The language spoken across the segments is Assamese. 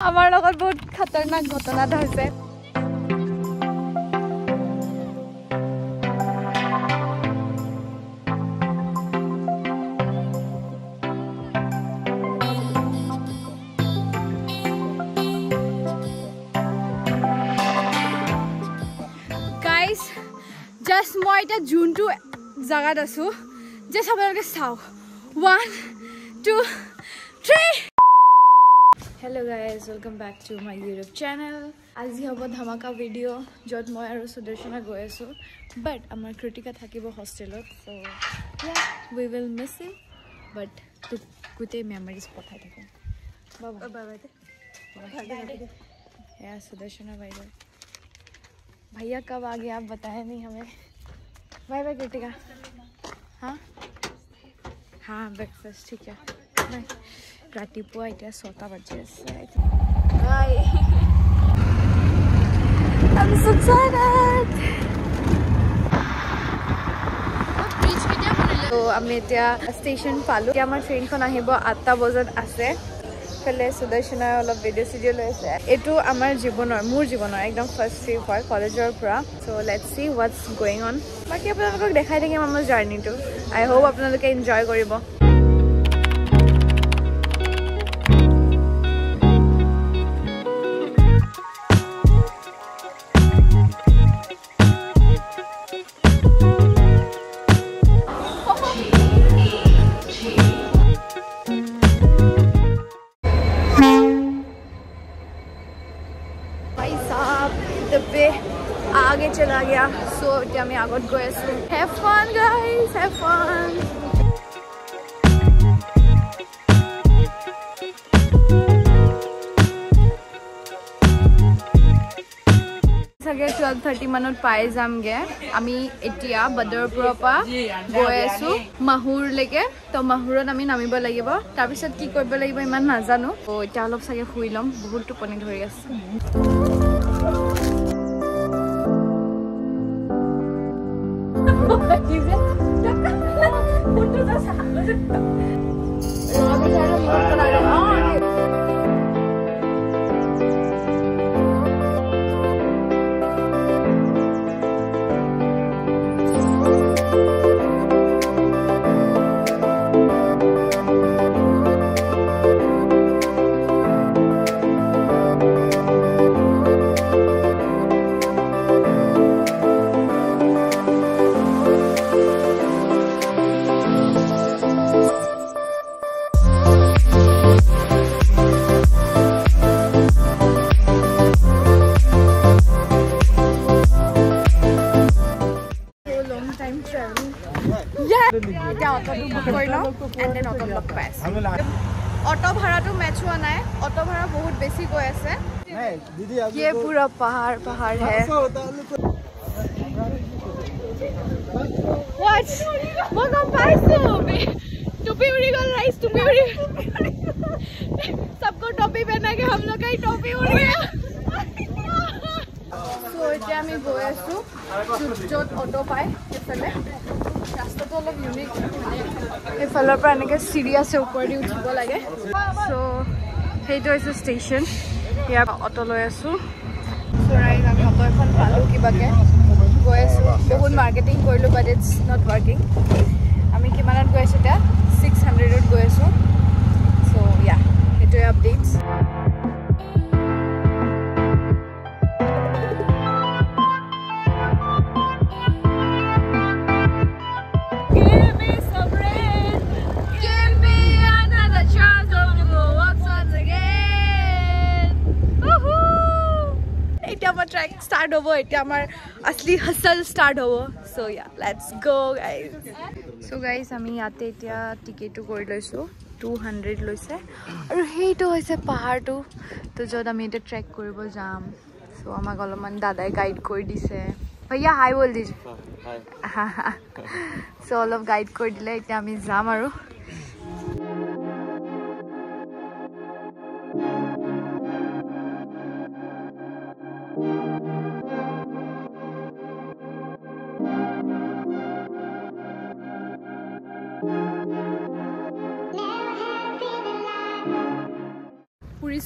আমাৰ লগত বহুত খতৰনাক ঘটনা এটা হৈছে গাইস জাস্ট মই এটা জুনটো জায়গাত আছো জাস্ট আপোনালোকে চাও 1 2 3 Hello guys, welcome back to my YouTube channel. আজি হব ধামাকা ভিডিও যত মই আৰু সুদৰ্শনা গৈ আছো but আমাৰ ক্ৰিটিকা থাকিব হস্টেলত so yeah we will miss him but গুতে মেমৰিজ পঠাই থাকো বাবা বাবা यार सुदर्शना भाई भैया कब आ गए आप बताए नहीं हमें बाय बाय क्रिटिका हाँ हाँ ब्रेकफास्ट ठीक है बाय रातिपुआ इतना 6টা बजे Bye. I'm so excited. So আমি এতিয়া ষ্টেচন পালো এতিয়া আমাৰ ট্ৰেইনখন আহিব 8টা বজাত আছে ফলে সুদৰ্শনা অলপ ভিডিও লৈ আছে এটো আমাৰ জীৱনৰ মোৰ জীৱনৰ একদম ফাৰ্ষ্ট ট্ৰিপ হয় কলেজৰ পৰা so let's see what's going on বাকি আপোনালোকক দেখাই থাকিম আমাৰ জাৰ্নিটো আই হোপ আপোনালোকে এনজয় কৰিব आगे चला गया सो এতিয়া আমি আগত গৈ আছো have fun guys have fun सगे 12:30 माনত পাই যামগে আমি এতিয়া বদৰপুৰৰ পৰা গৈ আছো মাহুৰ লৈকে তো মাহুৰত আমি নামিব লাগিব তাৰ পিছত কি কৰিব লাগিব ইমান নাজানো তো এতিয়া অলপ সগে শুই লম বহুত টোপনি ধৰি আছে ऑटो भाड़ा तो मैच हुआ ना है ऑटो भाड़ा बहुत बेसी गई আছে ये पूरा पहाड़ पहाड़ है व्हाट वो कम पाइस टोपी उड़ी गल राइस टोपी उड़ी सबको टोपी पहना के हम लोग का ही टोपी उड़ गया सो এতিয়া আমি গৈ আছো যত অটো পাই এফালে ৰাস্তাটো অলপ ইউনিক এফালৰ পৰা এনেকে চিৰি আছে ওপৰ দি উঠিব লাগে সো সেইটো হৈছে ষ্টেচন ইয়াৰ অটো লৈ আছো সো ৰাইজ আমি অটো এখন পালো কিবাকে গৈ আছো বহুত মাৰ্কেটিং কৰিলো বাট ইটছ নট ৱৰ্কিং আমি কিমানত গৈ আছো এতিয়া 600ত গৈ আছো সো ইয়া সেইটোৱে আপডেটছ ट्रैक स्टार्ट होबो এতিয়া আমাৰ असली हसल स्टार्ट होबो सो या let's go guys so guys আমি ইয়াতে এতিয়া টিকেটটো কৰি লৈছো 200 লৈছে আৰু হেইটো হৈছে পাহাৰটো তো যত আমি এটা ট্ৰেক কৰিব যাম সো আমাক অলপমান দাদাই গাইড কৰি দিছে भैया हाय बोल दीजिए हां सो অলপ গাইড কৰি দিলে এতিয়া আমি যাম আৰু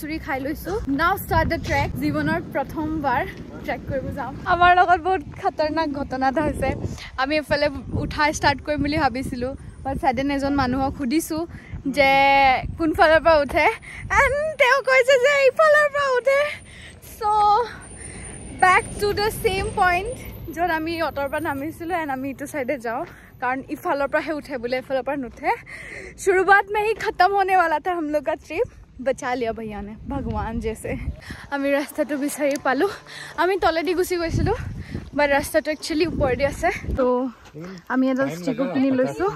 কচুৰি খাই লৈছো নাও ষ্টাৰ্ট দ্য ট্ৰেক জীৱনৰ প্ৰথমবাৰ ট্ৰেক কৰিব যাম আমাৰ লগত বহুত খতৰনাক ঘটনা এটা হৈছে আমি এফালে উঠা ষ্টাৰ্ট কৰিম বুলি ভাবিছিলো বাট সাডেন এজন মানুহক সুধিছো যে কোনফালৰ পৰা উঠে এণ্ড তেওঁ কৈছে যে এইফালৰ পৰা উঠে so back to the same point য'ত আমি অটৰ পৰা নামিছিলো এণ্ড আমি ইটো চাইডে যাওঁ कारण इफालों पर है उठे बोले इफालों पर नुठे शुरुआत में ही खत्म होने वाला था हम लोग का ट्रिप बचा लिया भैया ने भगवान जैसे आमी रास्ता तो बिचारी पालो आमी तलेदी गुसी गइसिलो बाट रास्ता तो एक्चुअली ऊपर दि আছে तो आमी एडल स्टिक किनि लइसु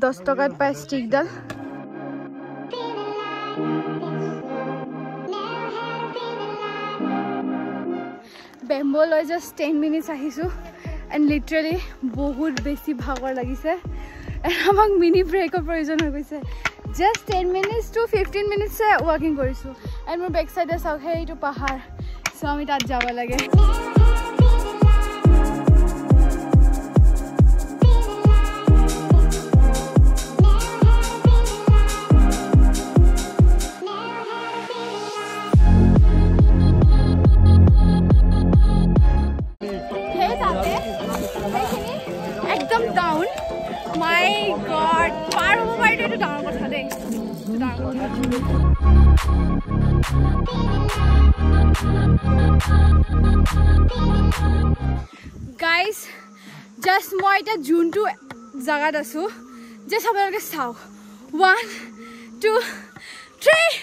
10 टकात पाय स्टिक डाल बेम्बो लय जस्ट 10 मिनिट्स आहिसु एंड लिटरली बहुत बेसी भागर लगिसे एंड आमाक मिनी ब्रेकर प्रयोजन हो गइसे जस्ट 10 मिनिट्स टू 15 मिनिट्स से वॉकिंग करिसु एंड मोर बैक साइडे साउ हेइटु पहाड़ सो आमी तात जाबा लागे एकदम डाउन माय गॉड पार हो पार तो डाउन কথা দে गाइस जस्ट মই এটা জুনটো জায়গাত আছো যে সবাইকে চাও 1 2 3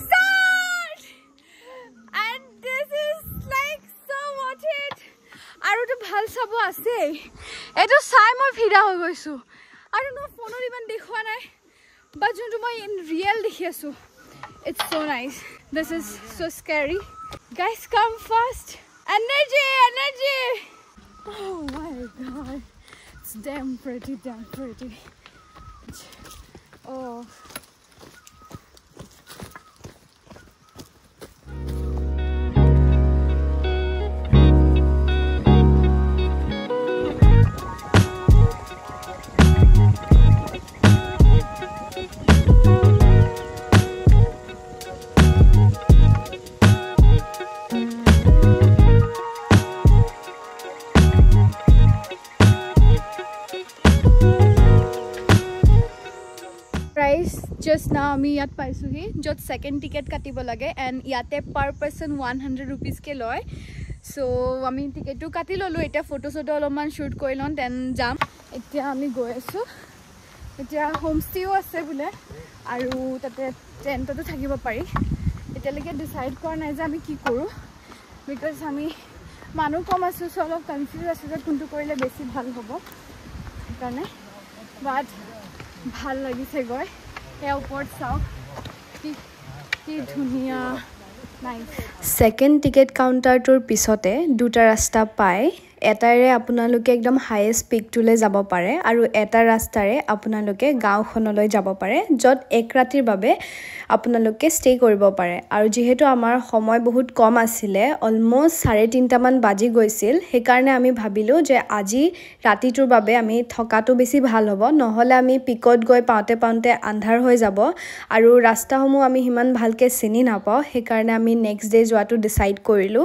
start and this is like so what it আৰু তো ভাল সব আছে এটো চাই মই ফিৰা হৈ গৈছো আৰু ন ফোনৰ ইমান দেখুৱা নাই বাট যোনটো মই ইন ৰিয়েল দেখি আছো it's so nice this is so scary guys come fast energy oh my god it's damn pretty oh just now আমি ইয়াত পাইছোহি যত সেকেন্ড টিকেট কাটিব লাগে এন্ড ইয়াতে পার পারসন 100 रुपीस কে লয় সো আমি টিকেটটো কাটি ললো এটা ফটো সটো অলপমান শুট কৰি লন দেন যাম এতিয়া আমি গৈ আছো এতিয়া হোমষ্টেও আছে বুলে আৰু তাতে টেন্টটো থাকিব পাৰি এতিয়ালৈকে ডিসাইড কৰা নাই যে আমি কি কৰো বিকজ আমি মানুহ কম আছো সো অলপ কনফিউজ আছো যে কোনটো কৰিলে বেছি ভাল হ'ব কাৰণে বাট ভাল লাগিছে গৈ এয়াৰপোৰ্ট চাও কি ধুনিয়া নাইস সেকেন্ড টিকেট কাউন্টাৰটোৰ পিছতে দুটা ৰাস্তা পায় এটাৰে আপোনালোকে একদম হাইয়েষ্ট পিকটোলৈ যাব পাৰে আৰু এটা ৰাস্তাৰে আপোনালোকে গাঁওখনলৈ যাব পাৰে যত এক ৰাতিৰ বাবে আপোনালোকে ষ্টে কৰিব পাৰে আৰু যেহেতু আমাৰ সময় বহুত কম আছিল অলমোস্ট 3:30 মান বাজি গৈছিল সেই কাৰণে আমি ভাবিলো যে আজি ৰাতিটোৰ বাবে আমি থকাটো বেছি ভাল হ'ব নহলে আমি পিকত গৈ পাওঁতে আন্ধাৰ হৈ যাব আৰু ৰাস্তাসমূহ আমি হিমান ভালকে চিনি নাপাওঁ সেই কাৰণে আমি নেক্সট ডে যোৱাটো ডিসাইড কৰিলো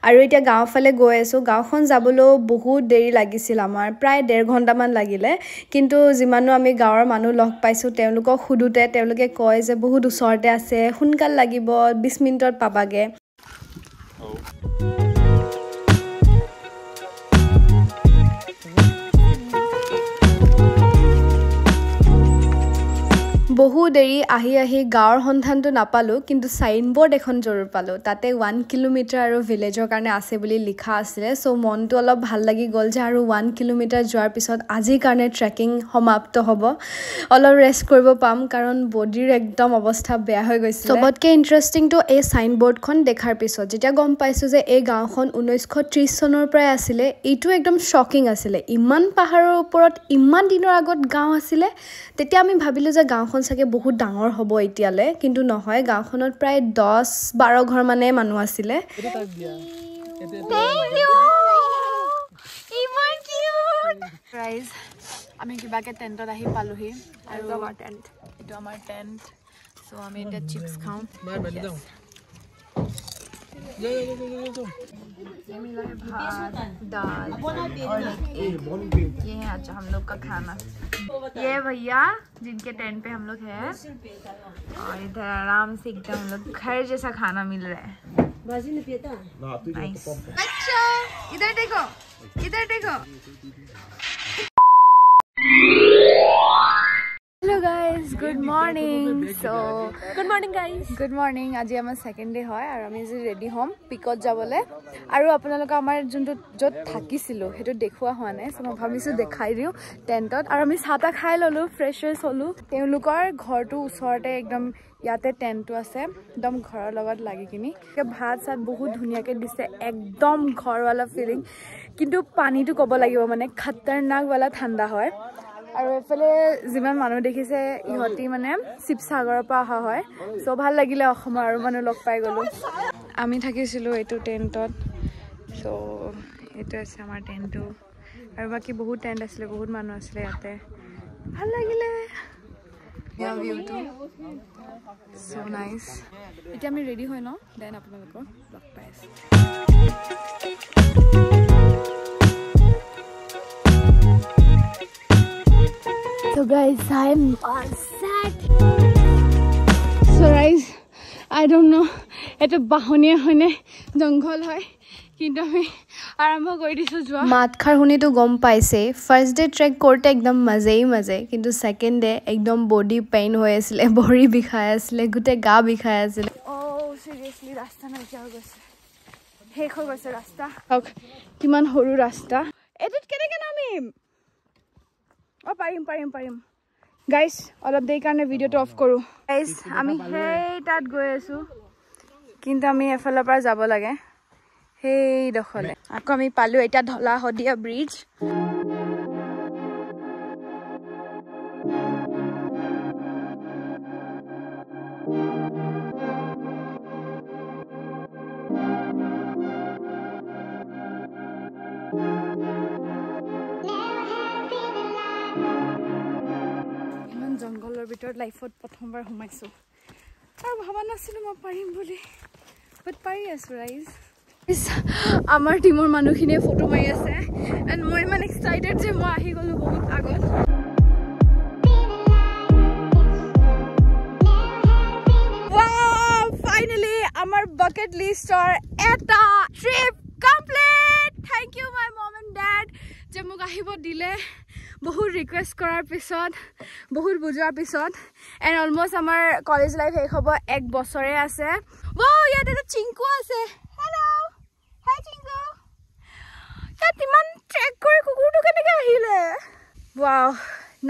আৰু এতিয়া গাঁওফালে গৈ আছো গাঁওখন যাবলৈ বহুত দেৰি লাগিছিল আমাৰ প্ৰায় 1.5 ঘণ্টা মান লাগিলে কিন্তু যিমানো আমি গাঁৱৰ মানুহ লগ পাইছো তেওঁলোকক খুদুতে তেওঁলোকে কয় যে বহুত ওচৰতে আছে সোনকাল লাগিব 20 মিনিটত পাবাগে বহু দেৰি আহি গাঁৱৰ সন্ধানটো নাপালো কিন্তু সাইনবোৰ্ড এখন জৰুৰ পালো তাতে 1 কিলোমিটাৰ আৰু ভিলেজৰ কাৰণে আছে বুলি লিখা আছিল সো মনটো অলপ ভাল লাগি গল যে আৰু 1 কিলোমিটাৰ যোৱাৰ পিছত আজিৰ কাৰণে ট্ৰেকিং সমাপ্ত হ'ব অলপ ৰেষ্ট কৰিব পাম কাৰণ বডিৰ একদম অৱস্থা বেয়া হৈ গৈছিল সবতকে ইন্টাৰেষ্টিং তো এই সাইনবোৰ্ডখন দেখাৰ পিছত যেতিয়া গম পাইছো যে এই গাঁওখন 1930 চনৰ পৰা আছিল এইটো একদম শকিং আছিল ইমান পাহাৰৰ ওপৰত ইমান দিনৰ আগত গাঁও আছিল তেতিয়া আমি ভাবিলো যে গাঁওখন সাকে বহুত ডাঙৰ হ'ব এতিয়ালে কিন্তু নহয় গাঁওখনত প্ৰায় 10-12 ঘৰ মানে মানুহ আছিল ইমান কিউট আমি কিবাকে টেন্টত আহি পালোহি আৰু আমাৰ টেন্ট সো আমি এটা চিপস খাওঁ ये मिला है भात दाल और ये है आज हम लोग का खाना ये भैया जिनके टेंट पे हम लोग हैं और इधर आराम से एकदम हम लोग घर जैसा खाना मिल रहा है अच्छा इधर देखो hello guys good morning so good morning आज आम सेकेंड डे है और आम रेडी हमें पिकत जाबले और आपलोक आमार जो जो थकिसिलो हेतु देखुआ हुआ ना सो मैं भाविसो देखाई दिउ टेंटत और आम चाह ता खाई ललो फ्रेश फ्रेश हलो तेलुकर घरटो उसरते एकदम याते टेंटो आछे एकदम घৰৰ লগত লাগি কিনি ভাত সাত বহুত ধুনিয়াকে দিছে एकदम घर वाला फीलिंग किंतु पानीটো কব লাগিব মানে खतरनाक वाला ठंडा হয় আৰু এফালে যিমান মানুহ দেখিছে ইহতি মানে শিৱসাগৰৰ পৰা অহা হয় সো ভাল লাগিলে অসমৰ আৰু মানুহ লগ পাই গলো আমি থাকিছিলো এটো টেন্টত সো এটো আছে আমাৰ টেন্টটো আৰু বাকি বহুত টেন্ট আছিল বহুত মানুহ আছিল ইয়াতে ভাল লাগিলে ইয়া ভিউটো সো নাইস এতিয়া আমি ৰেডি হৈ ন দেন আপোনালোকক লগ পাই আছো So guys, I'm all set. So guys, I don't know. It's a bahoniya hoine jungle hoy. কিন্তু আমি আৰম্ভ কৰি দিছো যোৱা মাতখাৰ শুনিতো গম পাইছে ফাৰ্স্ট ডে ট্ৰেক করতে একদম মজে কিন্তু সেকেন্ড ডে একদম বডি পেইন হৈ আছিল ভৰি বিষাই আছিল গুটে গা বিষাই আছিল ও সিৰিয়াসলি ৰাস্তা নাই যাও গৈছে হেক হৈ গৈছে ৰাস্তা কিমান সৰু ৰাস্তা এডিট কেনেকৈ নামিম ও পাৰিম গাইস অলপ দেৰি কাৰণে ভিডিওটো অফ কৰো গাইস আমি হেই তাত গৈ আছো কিন্তু আমি এফালৰ পৰা যাব লাগে হেই দখলে আকৌ আমি পালো এটা ধলা হদিয়া ব্ৰিজ জঙ্গলৰ ভিতৰত লাইফত প্ৰথমবাৰ ঘুমাইছো আৰু ভাবা নাছিলো মই পাৰিম বুলি বাট পাৰি আছো ৰাইজ আমাৰ টিমৰ মানুহখিনিয়ে ফটো মাৰি আছে এণ্ড মই ইমান এক্সাইটেড যে মই আহি গলো বহুত আগত ফাইনেলি আমাৰ বাকেট লিষ্টৰ এটা trip complete thank you my mom and dad যে মোক আহিব দিলে বহুত ৰিকুৱেষ্ট কৰাৰ পিছত বহুত বুজোৱাৰ পিছত এণ্ড অলমষ্ট আমাৰ কলেজ লাইফ শেষ হ'ব 1 বছৰে আছে ৱাও ইয়াত এটা চিংকু আছে হেল্ল' হাই চিংকু ইয়াত ইমান ট্ৰেক কৰি কুকুৰটো কেনেকৈ আহিলে ৱাও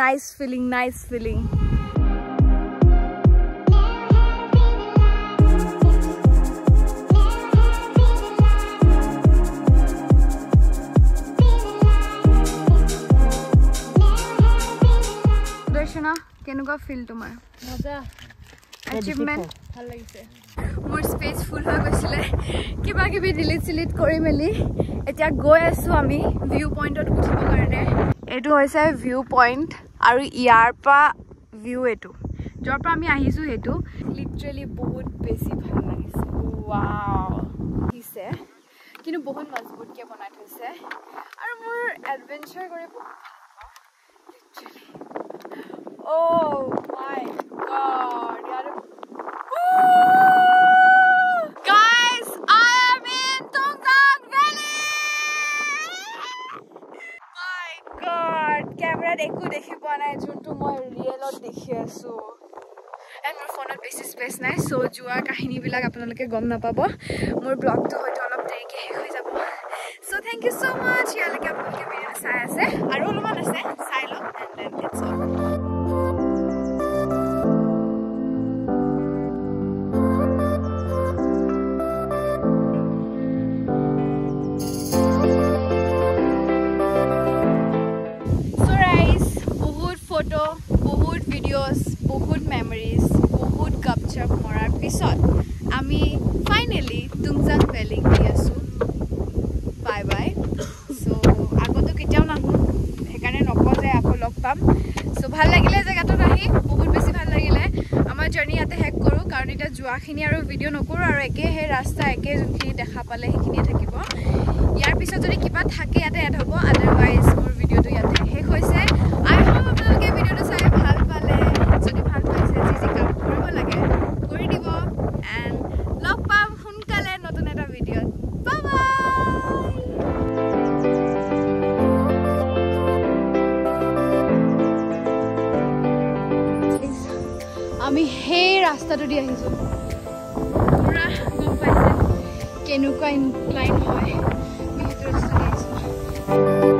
নাইচ ফিলিং কেনেকুৱা ফিল তোমাৰ মজা অ্যাচিভমেন্ট ভাল লাগিছে মোৰ স্পেস ফুল হৈ গৈছিলে কিবা কিবি ডিলিট কৰি মেলি এতিয়া গৈ আছো আমি ভিউ পইণ্টত উঠিবৰ কাৰণে এটো হৈছে ভিউ পইণ্ট আৰু ইয়াৰ পৰা ভিউ এটো যৰ পৰা আমি আহিছো হেতু লিটাৰেলি বহুত বেছি ভাল লাগিছে ওয়াও দিছে কিন্তু বহুত মজবুতকৈ বনাই থৈছে আৰু মোৰ এডভেঞ্চাৰ কৰি বহুত Oh my god, guys, I am in Tungzang Valley! My god, camera dekhi poa nai juntu moi real ot dekhi asu and my phone ot besi space nai so jua kahini bilak apnaloke gom na pabo mor blog to hoito olop derike he hoi jabo so thank you so much yalake apnaloke video sai ase aru oloman ase sai lo and then it's all বহুত ভিডিওস বহুত মেমৰিজ বহুত গপচপ মৰাৰ পিছত আমি ফাইনেলি তুংজাং ভেলী গৈ আছো বাই বাই সো আগতো কেতিয়াও নাহো সেইকাৰণে নকওঁ যে আকৌ লগ পাম সো ভাল লাগিলে জেগাটোত আহি বহুত বেছি ভাল লাগিলে আমাৰ জাৰ্নি ইয়াতে শেষ আগৰখিনি আৰু ভিডিঅ' নকৰোঁ আৰু একে সেই ৰাস্তা একে যোনখিনি দেখা পালে সেইখিনিয়ে থাকিব ইয়াৰ পিছত যদি কিবা থাকে ইয়াতে এড হ'ব আদাৰৱাইজ মোৰ ভিডিঅ'টো ইয়াতে শেষ হৈছে আই হোপ আপোনালোকে ভিডিঅ'টো চাই ভাল পালে যদি ভাল পাইছে যি যি কাম কৰিব লাগে কৰি দিব এণ্ড লগ পাম সোনকালে নতুন এটা ভিডিঅ'ত বাই বাই আমি সেই ৰাস্তাটো দি আহিছোঁ পুৰা গম পাইছে কেনেকুৱা ইনক্লাইন হয় আমি সেইটো ৰাস্তা দি আহিছোঁ